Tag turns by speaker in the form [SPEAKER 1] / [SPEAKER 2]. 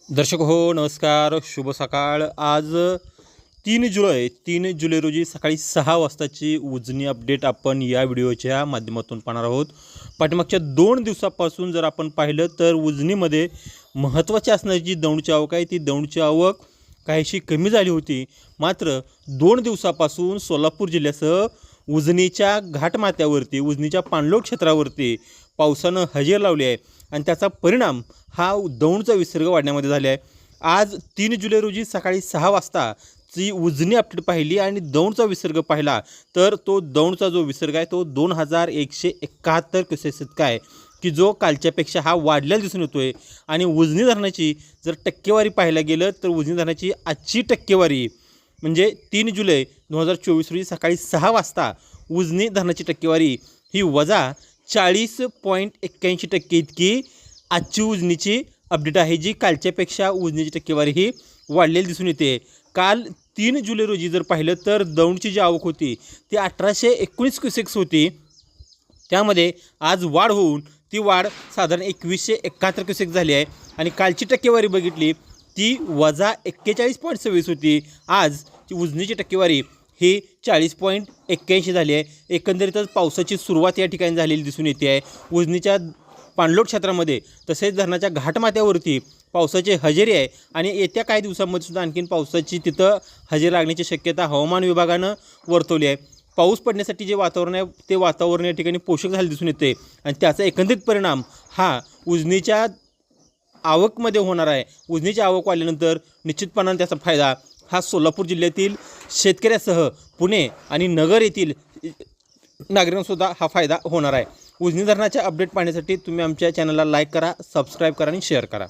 [SPEAKER 1] दर्शक हो नमस्कार, शुभ सकाळ। आज 3 जुलै रोजी सकाळी 6 वाजताची उजनी अपडेट आपण या व्हिडिओच्या माध्यमातून पाहणार आहोत। पाठीमागच्या 2 दिवसापासून जर आपण पाहिलं तर उजनीमध्ये महत्त्वाची असणारी जी दौंडची आवक आहे ती दौंडची आवक काहीशी कमी झाली होती। मात्र 2 दिवसापासून सोलापूर जिल्ह्यासह उजनीच्या घाटमाथ्यावरती उजनीच्या पाणलोट क्षेत्रावरती पावसानं हजेरी लावली आहे आणि त्याचा परिणाम हा दौंडचा विसर्ग वाढण्यामध्ये झाला आहे। आज 3 जुलै रोजी सकाळी 6 वाजता ची उजनी अपडेट पाहिली आणि दौंडचा विसर्ग पाहिला तर तो दौंडचा जो विसर्ग आहे तो 2171 क्युसेस इतका आहे की जो कालच्यापेक्षा हा वाढलेला दिसून येतोय। आणि उजनी धरणाची जर टक्केवारी पाहायला गेलं तर उजनी धरणाची आजची टक्केवारी म्हणजे 3 जुलै 2024 रोजी सकाळी 6 वाजता उजनी धरणाची टक्केवारी ही -40.81% इतकी आजची उजनीची अपडेट आहे, जी कालच्यापेक्षा उजनीची टक्केवारी ही वाढलेली दिसून येते। काल 3 जुलै रोजी जर पाहिलं तर दौंडची जी आवक होती ती 1819 क्युसेक्स होती, त्यामध्ये आज वाढ होऊन ती वाढ साधारण 2171 क्युसेक्स झाली आहे। आणि कालची टक्केवारी बघितली ती -41.26 होती, आज उजनीची टक्केवारी ही 40.81 झाली आहे। एकंदरीतच पावसाची सुरुवात या ठिकाणी झालेली दिसून येते आहे। उजनीच्या पाणलोट क्षेत्रामध्ये तसेच धरणाच्या घाटमाथ्यावरती पावसाची हजेरी आहे आणि येत्या काही दिवसांमध्ये सुद्धा आणखीन पावसाची तिथं हजेरी लागण्याची शक्यता हवामान विभागानं वर्तवली आहे। पाऊस पडण्यासाठी जे वातावरण आहे ते वातावरण या ठिकाणी पोषक झाले दिसून येते आणि त्याचा एकंदरीत परिणाम हा उजनीच्या आवकमध्ये होणार आहे। उजनीची आवक वाढल्यानंतर निश्चितपणाने त्याचा फायदा हा सोलापूर जिल्ह्यातील शेतकऱ्यासह पुणे आणि नगर येथील नागरिकांसुद्धा हा फायदा होणार आहे। उजनी धरणाच्या अपडेट पाहण्यासाठी तुम्ही आमच्या चॅनलला लाईक करा, सबस्क्राईब करा आणि शेअर करा।